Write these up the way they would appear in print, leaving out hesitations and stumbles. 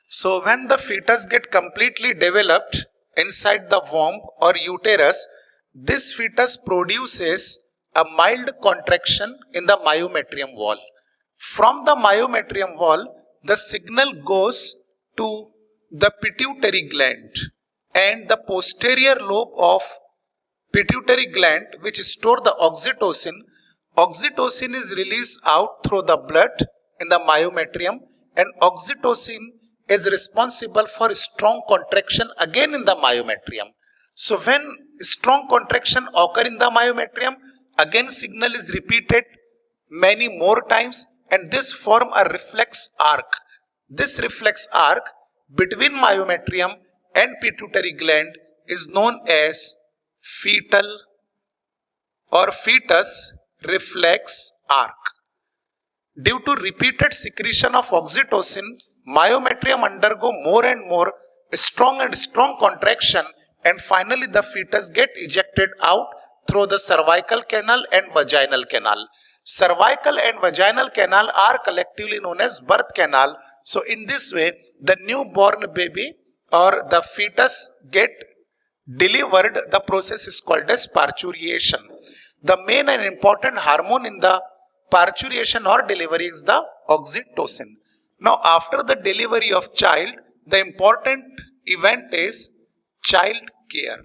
So when the fetus get completely developed inside the womb or uterus, this fetus produces a mild contraction in the myometrium wall. From the myometrium wall, the signal goes to the pituitary gland, and the posterior lobe of pituitary gland, which store the oxytocin. Oxytocin is released out through the blood in the myometrium, and oxytocin is responsible for strong contraction again in the myometrium. So when strong contraction occur in the myometrium, again signal is repeated many more times, and this form a reflex arc. This reflex arc between myometrium and pituitary gland is known as fetal or fetus reflex arc. Due to repeated secretion of oxytocin, myometrium undergo more and more strong contraction, and finally the fetus get ejected out through the cervical canal and vaginal canal. Cervical and vaginal canal are collectively known as birth canal. So in this way, the newborn baby or the fetus get delivered. The process is called as parturition. The main and important hormone in the parturition or delivery is the oxytocin. Now after the delivery of child, the important event is child care.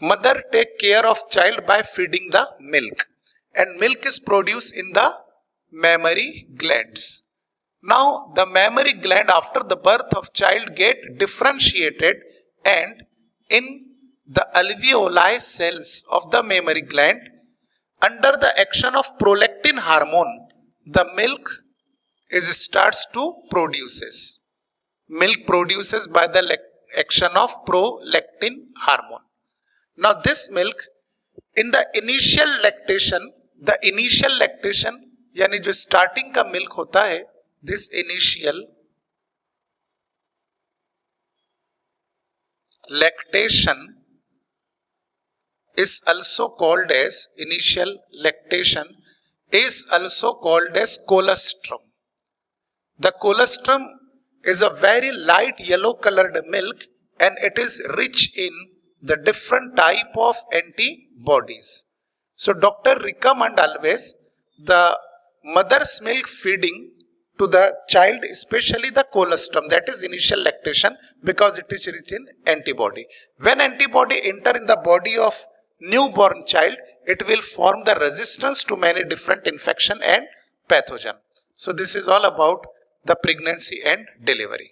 Mother take care of child by feeding the milk, and milk is produced in the mammary glands. Now the mammary gland after the birth of child get differentiated, and in the alveoli cells of the mammary gland, under the action of prolactin hormone, the milk starts to produces. Milk produces by the action of prolactin hormone. Now this milk in the initial lactation यानी जो starting का milk होता है, this initial lactation is also called as colostrum. The colostrum is a very light yellow colored milk, and it is rich in the different type of antibodies. So doctor recommend always the mother's milk feeding to the child, especially the colostrum, that is initial lactation, because it is rich in antibody. When antibody enter in the body of newborn child, it will form the resistance to many different infection and pathogen. So this is all about the pregnancy and delivery.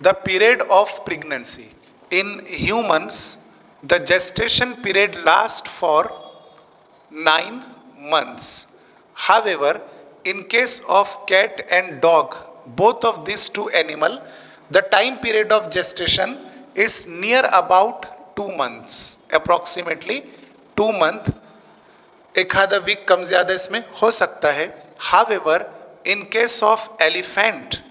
The period of pregnancy. In humans, the gestation period lasts for 9 months. However, in case of cat and dog, both of these two animal, the time period of gestation is near about 2 months, approximately 2 months. एक आधा week कम ज़्यादा इसमें हो सकता है. However, in case of elephant,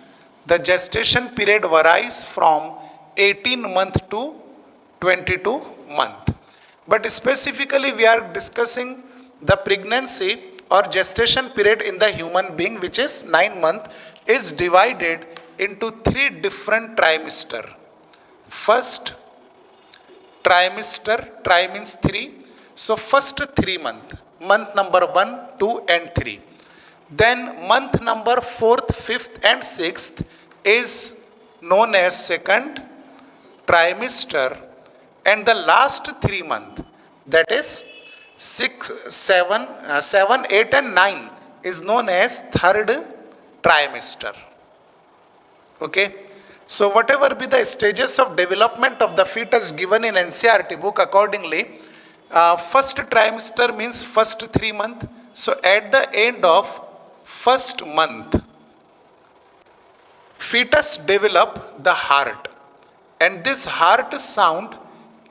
the gestation period varies from 18 months to 22 months. But specifically we are discussing the pregnancy or gestation period in the human being, which is 9 months, is divided into 3 different trimester. First trimester, tri means 3. So first 3 months, month number 1, 2 and 3. Then month number 4th, 5th and 6th is known as second trimester, and the last 3 months, that is 6, 7, 8 and 9 is known as third trimester. Okay. So whatever be the stages of development of the fetus given in NCERT book, accordingly, first trimester means first 3 months. So at the end of first month, fetus develop the heart, and this heart sound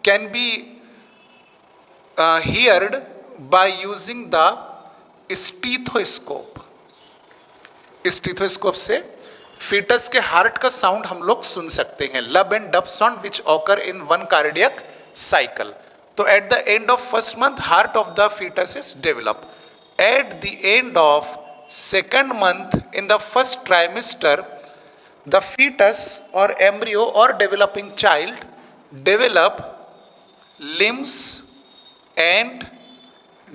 can be heard by using the स्टीथोस्कोप. स्टीथोस्कोप से foetus के heart का sound हम लोग सुन सकते हैं. Lub and dub sound which occur in one cardiac cycle. तो at the end of first month heart of the foetus is develop. At the end of second month in the first trimester, the fetus or embryo or developing child develop limbs and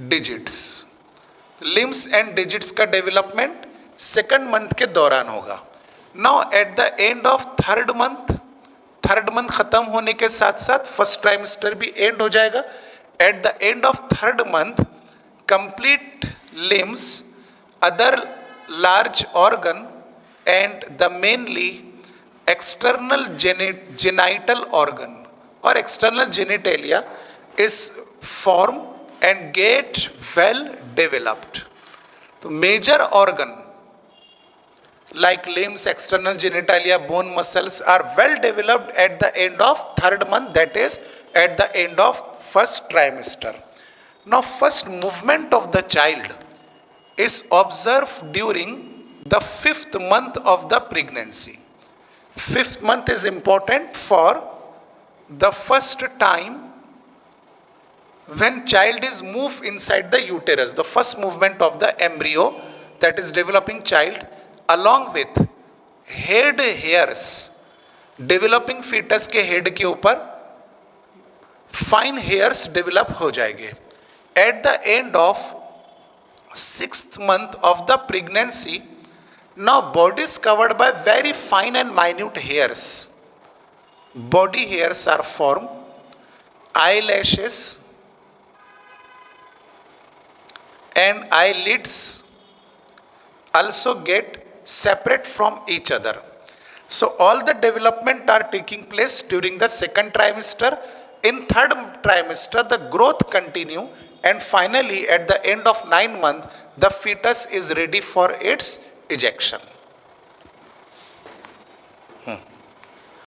digits. Limbs and digits का development second month के दौरान होगा. Now at the end of third month खत्म होने के साथ साथ first trimester भी एंड हो जाएगा. At the end of third month complete limbs, other large organ and the mainly external genital organ और external genitalia is form and get well developed. तो major organ like limbs, external genitalia, bone, muscles are well developed at the end of third month, that is at the end of first trimester. Now first movement of the child is observed during the fifth month of the pregnancy. Fifth month is important for the first time when child is moved inside the uterus, the first movement of the embryo, that is developing child, along with head hairs, developing fetus के head के ऊपर fine hairs develop हो जाएंगे. At the end of sixth month of the pregnancy, now body is covered by very fine and minute hairs. Body hairs are formed, eyelashes and eyelids also get separate from each other. So all the development are taking place during the second trimester. In third trimester the growth continue and finally at the end of 9 months the fetus is ready for its ejection.